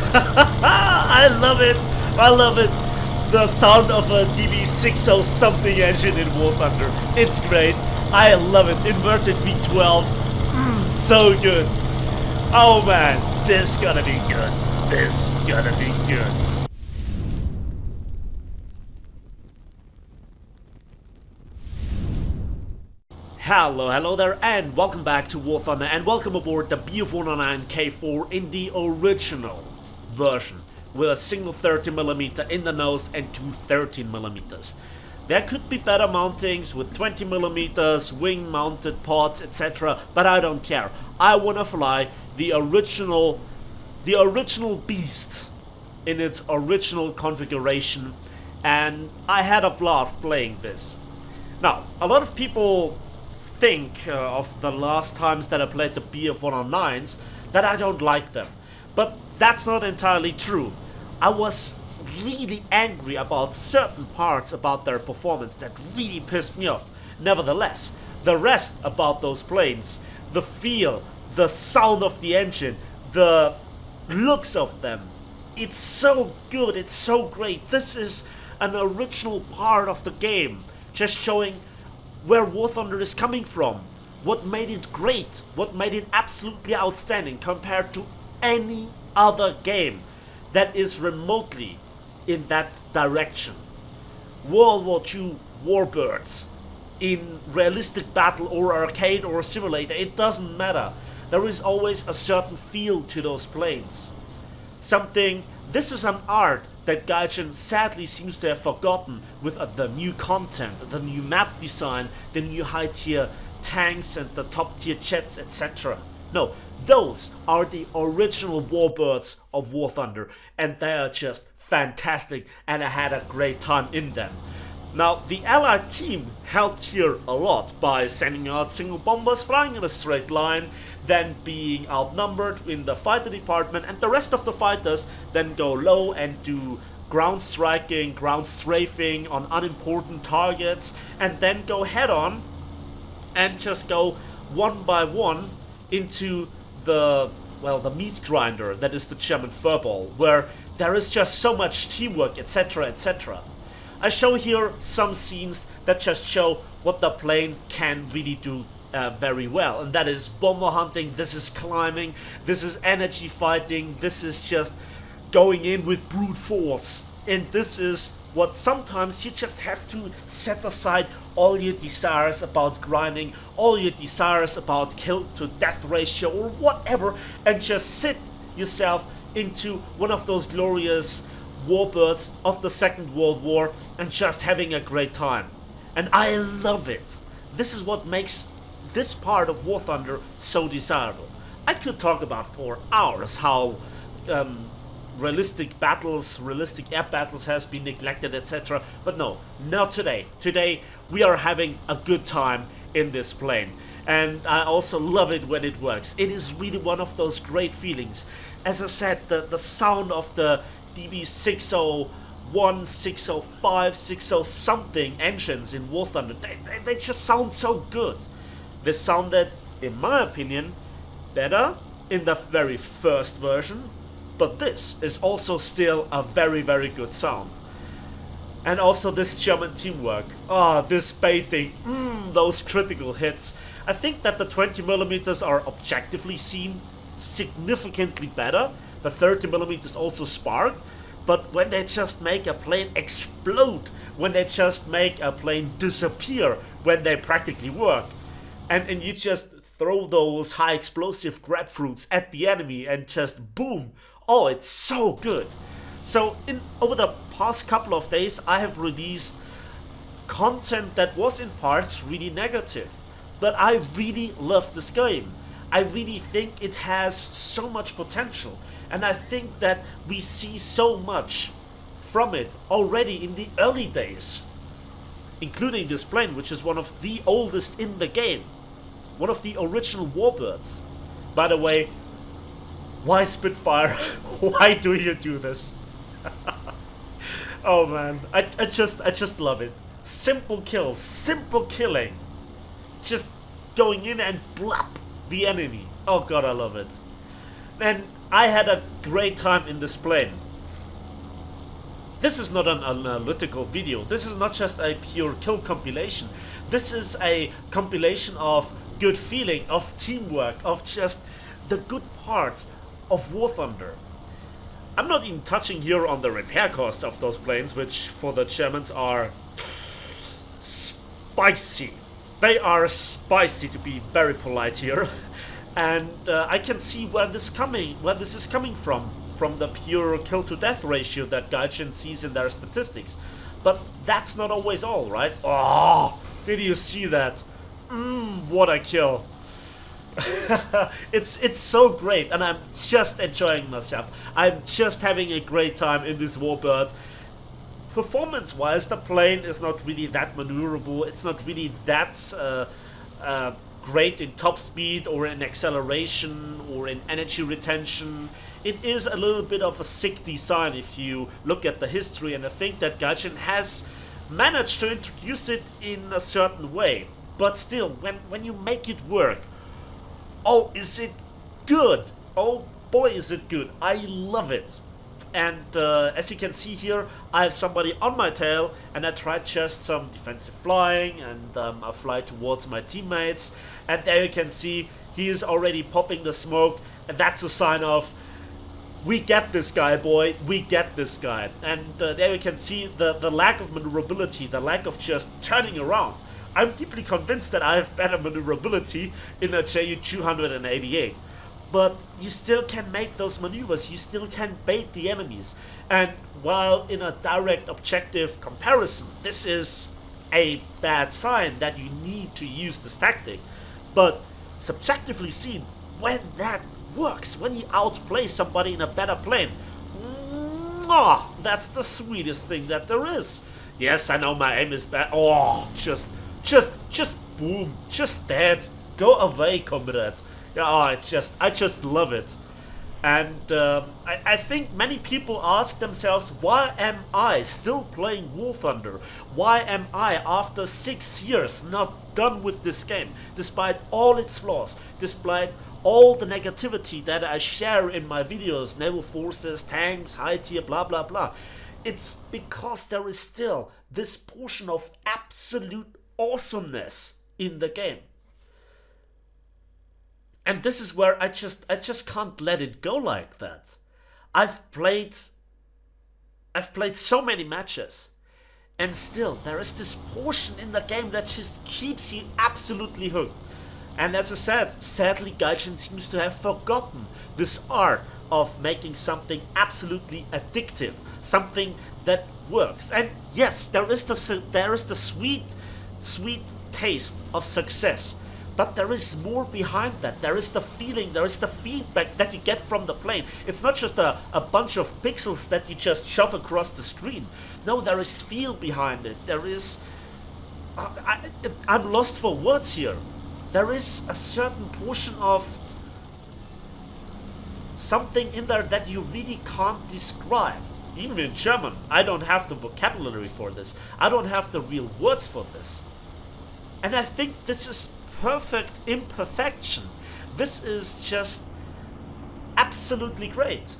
I love it. I love it. The sound of a DB60 something engine in War Thunder. It's great. I love it. Inverted V12. So good. Oh man, this gonna be good. This gonna be good. Hello there, and welcome back to War Thunder, and welcome aboard the Bf-109 K4 in the original version, with a single 30mm in the nose and two 13mm. There could be better mountings with 20mm, wing mounted pods, etc., but I don't care. I wanna fly the original beast in its original configuration, and I had a blast playing this. Now, a lot of people think of the last times that I played the Bf-109s that I don't like them, but that's not entirely true. I was really angry about certain parts about their performance that really pissed me off. Nevertheless, the rest about those planes, the feel, the sound of the engine, the looks of them, it's so good, it's so great. This is an original part of the game, just showing where War Thunder is coming from, what made it great, what made it absolutely outstanding compared to any other game that is remotely in that direction. World War II warbirds in realistic battle or arcade or simulator, it doesn't matter. There is always a certain feel to those planes. This is an art that Gaijin sadly seems to have forgotten with the new content, the new map design, the new high tier tanks and the top tier jets, etc. No, those are the original warbirds of War Thunder, and they are just fantastic, and I had a great time in them. Now, the Allied team helped here a lot by sending out single bombers flying in a straight line, then being outnumbered in the fighter department, and the rest of the fighters then go low and do ground striking, ground strafing on unimportant targets, and then go head on and just go one by one into the meat grinder that is the German furball, where there is just so much teamwork, etc., etc. I show here some scenes that just show what the plane can really do very well, and that is bomber hunting, this is climbing, this is energy fighting, this is just going in with brute force, and this is what sometimes you just have to set aside all your desires about grinding, all your desires about kill to death ratio or whatever, and just sit yourself into one of those glorious warbirds of the Second World War and just having a great time. And I love it. This is what makes this part of War Thunder so desirable. I could talk about for hours how realistic air battles has been neglected, etc. But no, not today. Today we are having a good time in this plane. And I also love it when it works. It is really one of those great feelings. As I said, the sound of the DB601, 605, 60 something engines in War Thunder, they just sound so good. They sounded, in my opinion, better in the very first version, but this is also still a very, very good sound. And also this German teamwork, this baiting, those critical hits. I think that the 20mm are objectively seen significantly better. The 30mm also spark, but when they just make a plane explode, when they just make a plane disappear, when they practically work, and you just throw those high explosive grapefruits at the enemy and just boom, oh, it's so good. So over the past couple of days I have released content that was in parts really negative, but I really love this game. I really think it has so much potential, and I think that we see so much from it already in the early days, including this plane, which is one of the oldest in the game, one of the original warbirds. By the way, why Spitfire? Why do you do this? Oh man, I just love it. Simple kills, simple killing, just going in and blap the enemy. Oh god, I love it. And I had a great time in this plane. This is not an analytical video. This is not just a pure kill compilation. This is a compilation of good feeling, of teamwork, of just the good parts of War Thunder. I'm not even touching here on the repair cost of those planes, which for the Germans are spicy. They are spicy, to be very polite here. And I can see where this is coming from the pure kill to death ratio that Gaijin sees in their statistics. But that's not always all, right? Oh, did you see that? What a kill. It's so great, and I'm just enjoying myself. I'm just having a great time in this warbird. Performance-wise, the plane is not really that maneuverable. It's not really that great in top speed or in acceleration or in energy retention. It is a little bit of a sick design if you look at the history, and I think that Gaijin has managed to introduce it in a certain way. But still, when you make it work, oh, is it good? Oh boy, is it good. I love it. And as you can see here, I have somebody on my tail, and I tried just some defensive flying, and I fly towards my teammates. And there you can see he is already popping the smoke, and that's a sign of, we get this guy, boy, we get this guy. And there you can see the lack of maneuverability, the lack of just turning around. I'm deeply convinced that I have better maneuverability in a Ju-288. But you still can make those maneuvers, you still can bait the enemies. And while in a direct objective comparison, this is a bad sign that you need to use this tactic. But subjectively seen, when that works, when you outplay somebody in a better plane, that's the sweetest thing that there is. Yes, I know my aim is bad. Oh, just boom, just dead. Go away, comrade. Yeah, I just love it. And I think many people ask themselves, why am I still playing War Thunder? Why am I, after 6 years, not done with this game? Despite all its flaws, despite all the negativity that I share in my videos, naval forces, tanks, high tier, blah blah blah. It's because there is still this portion of absolute awesomeness in the game. And this is where I just can't let it go like that. I've played so many matches, and still there is this portion in the game that just keeps you absolutely hooked. And as I said, sadly Gaijin seems to have forgotten this art of making something absolutely addictive, something that works. And yes, there is the sweet taste of success. But there is more behind that. There is the feeling, there is the feedback that you get from the plane. It's not just a bunch of pixels that you just shove across the screen. No, there is feel behind it. There is... I'm lost for words here. There is a certain portion of something in there that you really can't describe. Even in German, I don't have the vocabulary for this. I don't have the real words for this. And I think this is perfect imperfection. This is just absolutely great.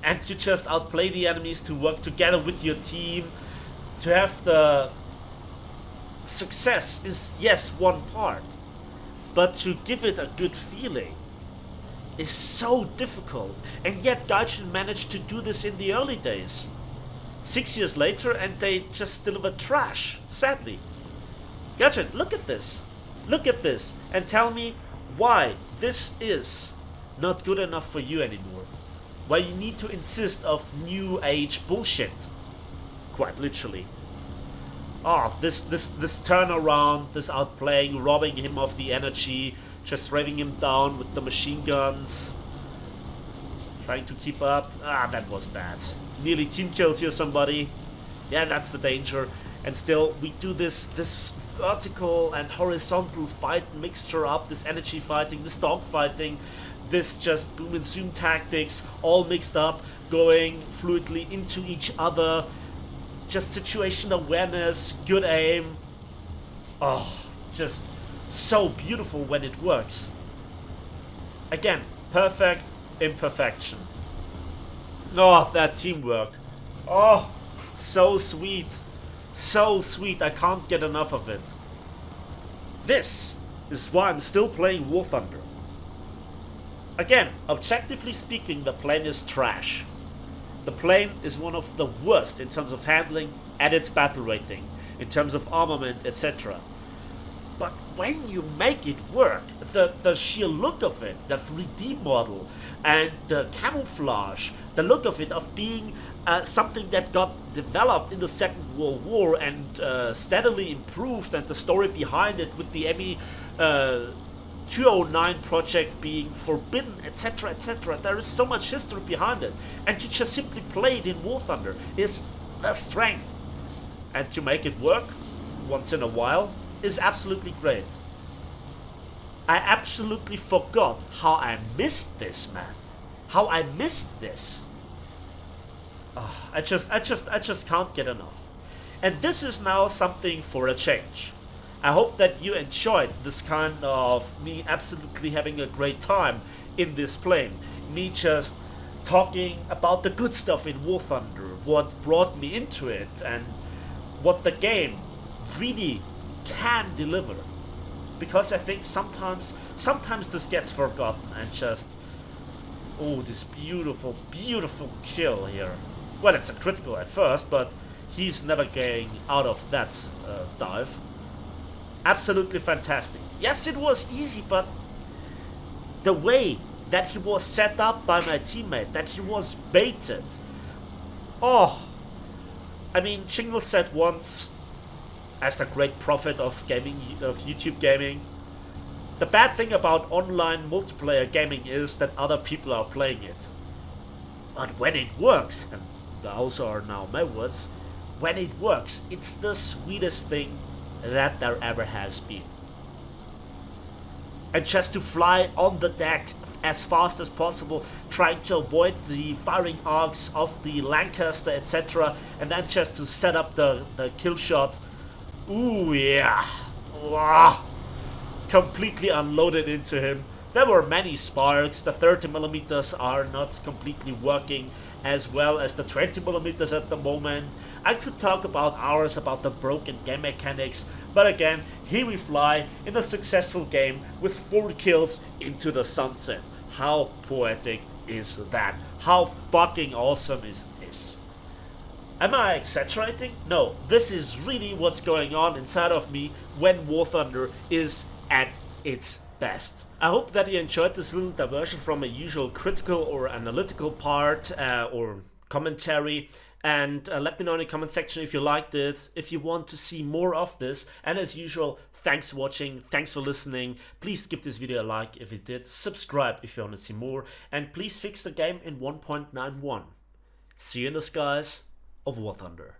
And to just outplay the enemies, to work together with your team, to have the success is, yes, one part, but to give it a good feeling is so difficult. And yet Gaijin managed to do this in the early days. 6 years later, and they just deliver trash, sadly. Gaijin, look at this. Look at this and tell me why this is not good enough for you anymore. Why you need to insist of new age bullshit. Quite literally. Oh, this turnaround, this outplaying, robbing him of the energy, just revving him down with the machine guns. Trying to keep up. That was bad. Nearly team killed here somebody. Yeah, that's the danger. And still, we do this vertical and horizontal fight mixture up, this energy fighting, this dog fighting, this just boom and zoom tactics, all mixed up, going fluidly into each other, just situation awareness, good aim. Oh, just so beautiful when it works. Again, Perfect imperfection. Oh, that teamwork. Oh, so sweet. So sweet, I can't get enough of it. This is why I'm still playing War Thunder. Again, objectively speaking, the plane is trash. The plane is one of the worst in terms of handling and its battle rating, in terms of armament, etc. But when you make it work, the sheer look of it, the 3D model, and the camouflage, the look of it of being something that got developed in the Second World War and steadily improved, and the story behind it with the ME 209 project being forbidden, etc., etc. There is so much history behind it, and to just simply play it in War Thunder is a strength. And to make it work once in a while is absolutely great. I absolutely forgot how I missed this, man. How I missed this. Oh, I just can't get enough. And this is now something for a change. I hope that you enjoyed this kind of me absolutely having a great time in this plane. Me just talking about the good stuff in War Thunder, what brought me into it, and what the game really can deliver. Because I think sometimes this gets forgotten, and just, oh, this beautiful, beautiful kill here. Well, it's a critical at first, but he's never getting out of that dive. Absolutely fantastic. Yes, it was easy, but the way that he was set up by my teammate, that he was baited. Oh, I mean, Chingle said once, as the great prophet of gaming, of YouTube gaming, the bad thing about online multiplayer gaming is that other people are playing it. But when it works, and those are now my words, when it works, it's the sweetest thing that there ever has been. And just to fly on the deck as fast as possible, trying to avoid the firing arcs of the Lancaster, etc., and then just to set up the kill shot. Ooh, yeah. Wow. Completely unloaded into him. There were many sparks. The 30mm are not completely working as well as the 20mm at the moment. I could talk about hours about the broken game mechanics, but again, here we fly in a successful game with 4 kills into the sunset. How poetic is that? How fucking awesome is this? Am I exaggerating? No, this is really what's going on inside of me when War Thunder is at its best. I hope that you enjoyed this little diversion from a usual critical or analytical part or commentary, and let me know in the comment section if you liked it, if you want to see more of this, and as usual, thanks for watching, thanks for listening. Please give this video a like if it did, subscribe if you want to see more, and please fix the game in 1.91. See you in the skies of War Thunder.